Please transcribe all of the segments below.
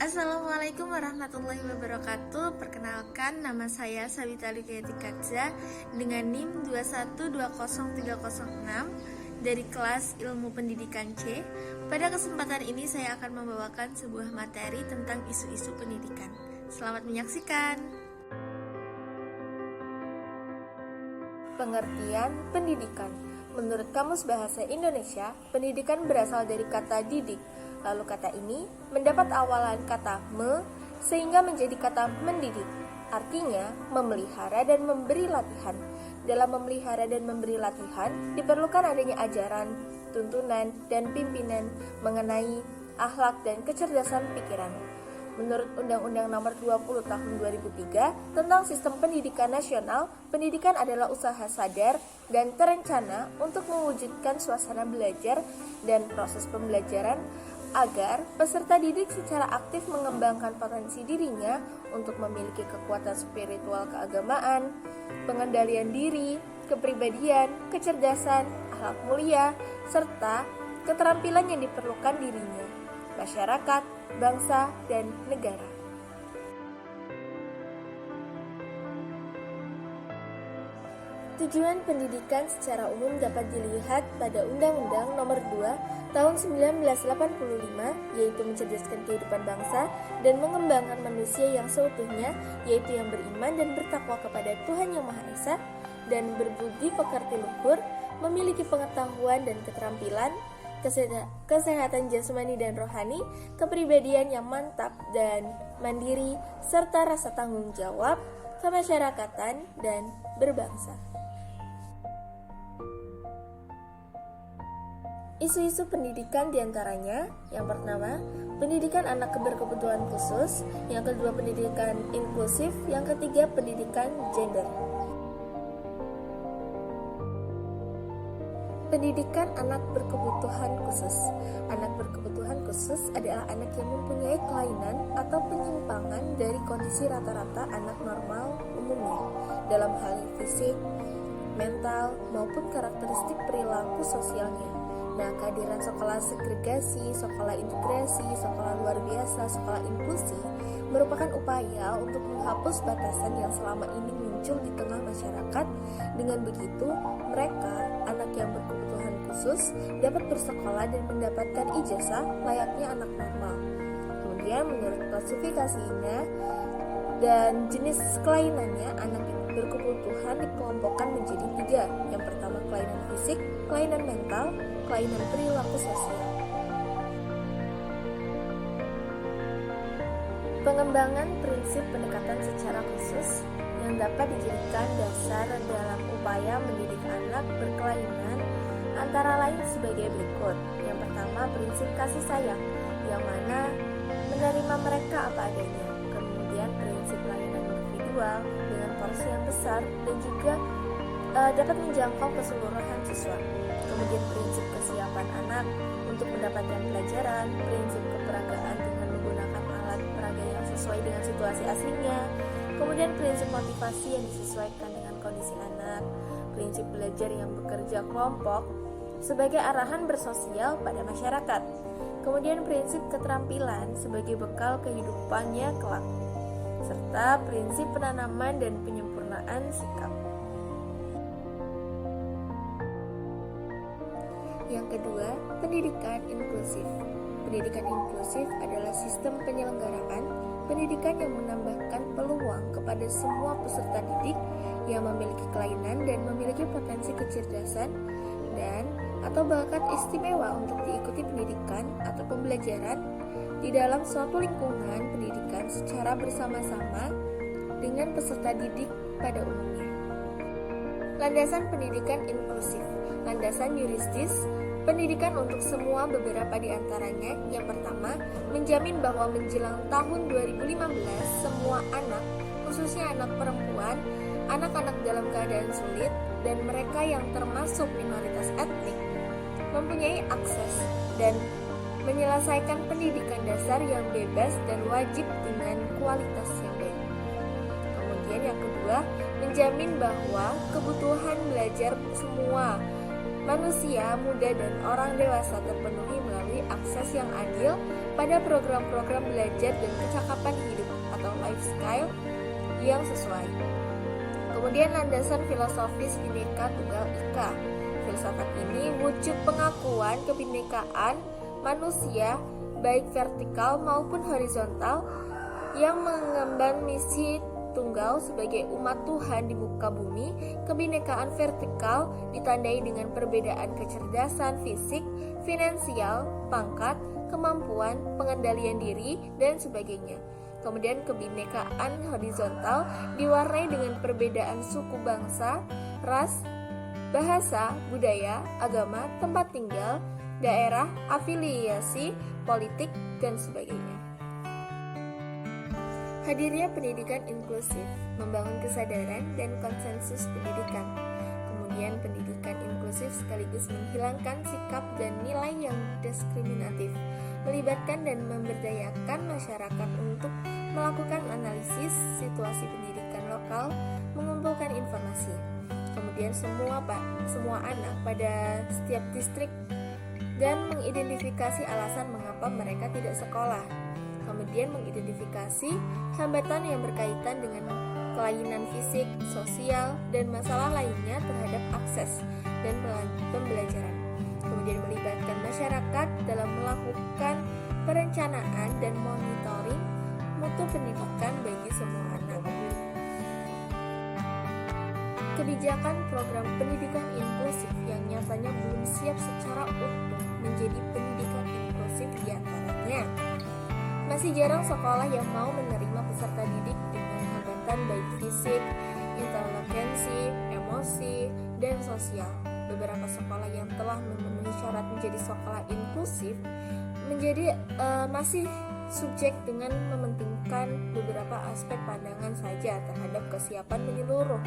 Assalamualaikum warahmatullahi wabarakatuh. Perkenalkan, nama saya Sabita Lukiyati Katza dengan NIM 2120306 dari kelas Ilmu Pendidikan C. Pada kesempatan ini saya akan membawakan sebuah materi tentang isu-isu pendidikan. Selamat menyaksikan. Pengertian pendidikan. Menurut Kamus Bahasa Indonesia, pendidikan berasal dari kata didik. Lalu kata ini mendapat awalan kata me sehingga menjadi kata mendidik. Artinya memelihara dan memberi latihan. Dalam memelihara dan memberi latihan diperlukan adanya ajaran, tuntunan, dan pimpinan mengenai akhlak dan kecerdasan pikiran. Menurut Undang-Undang Nomor 20 Tahun 2003 tentang Sistem Pendidikan Nasional, pendidikan adalah usaha sadar dan terencana untuk mewujudkan suasana belajar dan proses pembelajaran agar peserta didik secara aktif mengembangkan potensi dirinya untuk memiliki kekuatan spiritual keagamaan, pengendalian diri, kepribadian, kecerdasan, akhlak mulia, serta keterampilan yang diperlukan dirinya, masyarakat, bangsa, dan negara. Tujuan pendidikan secara umum dapat dilihat pada Undang-Undang Nomor 2 Tahun 1985, yaitu mencerdaskan kehidupan bangsa dan mengembangkan manusia yang seutuhnya, yaitu yang beriman dan bertakwa kepada Tuhan Yang Maha Esa dan berbudi pekerti luhur, memiliki pengetahuan dan keterampilan, kesehatan jasmani dan rohani, kepribadian yang mantap dan mandiri, serta rasa tanggung jawab, kemasyarakatan, dan berbangsa. Isu-isu pendidikan diantaranya, yang pertama, pendidikan anak berkebutuhan khusus, yang kedua pendidikan inklusif, yang ketiga pendidikan gender. Pendidikan anak berkebutuhan khusus. Anak berkebutuhan khusus adalah anak yang mempunyai kelainan atau penyimpangan dari kondisi rata-rata anak normal umumnya dalam hal fisik, mental, maupun karakteristik perilaku sosialnya. Nah, kehadiran sekolah segregasi, sekolah integrasi, sekolah luar biasa, sekolah inklusi merupakan upaya untuk menghapus batasan yang selama ini muncul di tengah masyarakat. Dengan begitu, mereka, anak yang berkebutuhan khusus, dapat bersekolah dan mendapatkan ijazah layaknya anak normal. Kemudian, menurut klasifikasinya dan jenis kelainannya, anak berkebutuhan dikelompokkan menjadi 3. Yang pertama, kelainan fisik, kelainan mental, kelainan perilaku sosial. Pengembangan prinsip pendekatan secara khusus yang dapat dijadikan dasar dalam upaya mendidik anak berkelainan antara lain sebagai berikut. Yang pertama, prinsip kasih sayang, yang mana menerima mereka apa adanya. Kemudian prinsip layanan individual dengan porsi yang besar dan juga dapat menjangkau keseluruhan siswa. Kemudian prinsip kesiapan anak untuk mendapatkan pelajaran, prinsip keperagaan dengan menggunakan alat peraga yang sesuai dengan situasi aslinya, kemudian prinsip motivasi yang disesuaikan dengan kondisi anak, prinsip belajar yang bekerja kelompok sebagai arahan bersosial pada masyarakat, kemudian prinsip keterampilan sebagai bekal kehidupannya kelak, serta prinsip penanaman dan penyempurnaan sikap. Yang kedua, pendidikan inklusif. Pendidikan inklusif adalah sistem penyelenggaraan pendidikan yang menambahkan peluang kepada semua peserta didik yang memiliki kelainan dan memiliki potensi kecerdasan dan atau bakat istimewa untuk diikuti pendidikan atau pembelajaran di dalam suatu lingkungan pendidikan secara bersama-sama dengan peserta didik pada umumnya. Landasan pendidikan inklusif. Landasan yuridis pendidikan untuk semua, beberapa di antaranya. Yang pertama, menjamin bahwa menjelang tahun 2015 semua anak, khususnya anak perempuan, anak-anak dalam keadaan sulit, dan mereka yang termasuk minoritas etnik mempunyai akses dan menyelesaikan pendidikan dasar yang bebas dan wajib dengan kualitas yang baik. Kemudian yang kedua, menjamin bahwa kebutuhan belajar semua manusia, muda, dan orang dewasa terpenuhi melalui akses yang adil pada program-program belajar dan kecakapan hidup atau life skill yang sesuai. Kemudian landasan filosofis Bhinneka Tunggal Ika. Filsafat ini wujud pengakuan kebinekaan manusia baik vertikal maupun horizontal yang mengemban misi tunggal sebagai umat Tuhan di muka bumi. Kebinekaan vertikal ditandai dengan perbedaan kecerdasan fisik, finansial, pangkat, kemampuan, pengendalian diri, dan sebagainya. Kemudian kebinekaan horizontal diwarnai dengan perbedaan suku bangsa, ras, bahasa, budaya, agama, tempat tinggal, daerah, afiliasi, politik, dan sebagainya. Hadirnya pendidikan inklusif, membangun kesadaran dan konsensus pendidikan. Kemudian pendidikan inklusif sekaligus menghilangkan sikap dan nilai yang diskriminatif, melibatkan dan memberdayakan masyarakat untuk melakukan analisis situasi pendidikan lokal, mengumpulkan informasi. Kemudian semua anak pada setiap distrik dan mengidentifikasi alasan mengapa mereka tidak sekolah. Kemudian mengidentifikasi hambatan yang berkaitan dengan kelainan fisik, sosial, dan masalah lainnya terhadap akses dan pembelajaran. Kemudian melibatkan masyarakat dalam melakukan perencanaan dan monitoring mutu pendidikan bagi semua anak. Kebijakan program pendidikan inklusif yang nyatanya belum siap secara utuh menjadi pendidikan inklusif diantaranya: masih jarang sekolah yang mau menerima peserta didik dengan hambatan baik fisik, inteligensi, emosi, dan sosial. Beberapa sekolah yang telah memenuhi syarat menjadi sekolah inklusif masih subjek dengan mementingkan beberapa aspek pandangan saja terhadap kesiapan menyeluruh.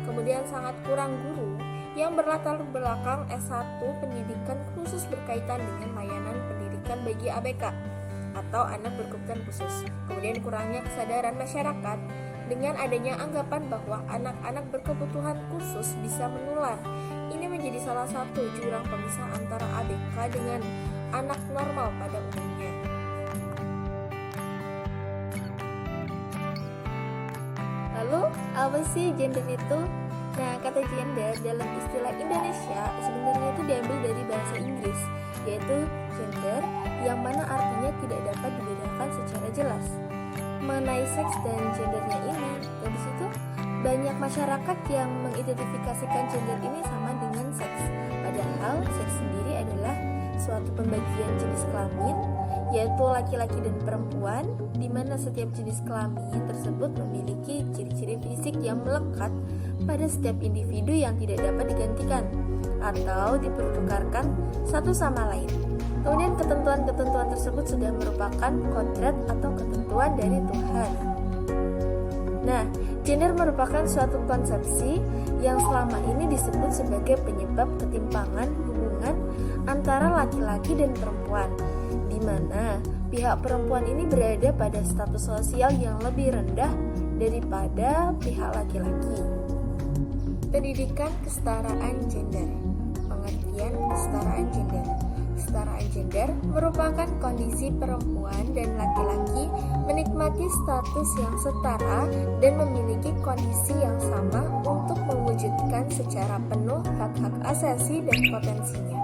Kemudian sangat kurang guru yang berlatar belakang S1 pendidikan khusus berkaitan dengan layanan pendidikan bagi ABK atau anak berkebutuhan khusus. Kemudian kurangnya kesadaran masyarakat dengan adanya anggapan bahwa anak-anak berkebutuhan khusus bisa menular. Ini menjadi salah satu jurang pemisah antara ABK dengan anak normal pada umumnya. Lalu, apa sih gender itu? Nah, kata gender dalam istilah Indonesia sebenarnya itu diambil dari bahasa Inggris, yaitu gender, yang mana artinya tidak dapat dibedakan secara jelas. Mengenai seks dan gendernya ini, dari situ banyak masyarakat yang mengidentifikasikan gender ini sama dengan seks. Padahal seks sendiri adalah suatu pembagian jenis kelamin, yaitu laki-laki dan perempuan, di mana setiap jenis kelamin tersebut memiliki ciri-ciri fisik yang melekat pada setiap individu yang tidak dapat digantikan atau dipertukarkan satu sama lain. Kemudian ketentuan-ketentuan tersebut sudah merupakan kodrat atau ketentuan dari Tuhan. Nah, gender merupakan suatu konsepsi yang selama ini disebut sebagai penyebab ketimpangan hubungan antara laki-laki dan perempuan, di mana pihak perempuan ini berada pada status sosial yang lebih rendah daripada pihak laki-laki. Pendidikan kesetaraan gender. Pengertian kesetaraan gender. Kesetaraan gender merupakan kondisi perempuan dan laki-laki menikmati status yang setara dan memiliki kondisi yang sama untuk mewujudkan secara penuh hak-hak asasi dan potensinya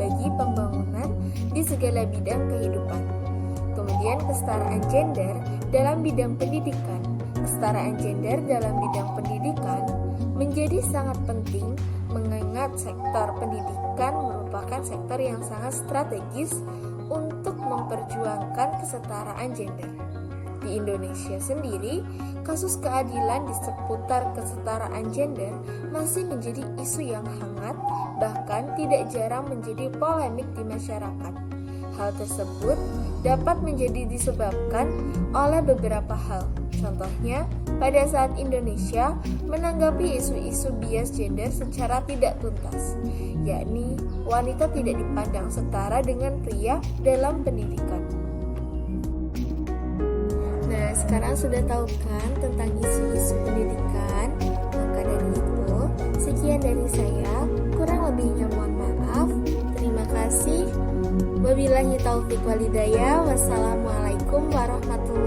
bagi pembangunan di segala bidang kehidupan. Kemudian kesetaraan gender dalam bidang pendidikan. Kesetaraan gender dalam bidang pendidikan menjadi sangat penting mengingat sektor pendidikan merupakan sektor yang sangat strategis untuk memperjuangkan kesetaraan gender. Di Indonesia sendiri, kasus keadilan di seputar kesetaraan gender masih menjadi isu yang hangat, bahkan tidak jarang menjadi polemik di masyarakat. Hal tersebut dapat menjadi disebabkan oleh beberapa hal. Contohnya, pada saat Indonesia menanggapi isu-isu bias gender secara tidak tuntas, yakni wanita tidak dipandang setara dengan pria dalam pendidikan. Nah, sekarang sudah tahu kan tentang isu-isu pendidikan? Maka dari itu, sekian dari saya, kurang lebihnya mohon maaf. Terima kasih. Wabillahi taufik walhidayah. Wassalamualaikum warahmatullahi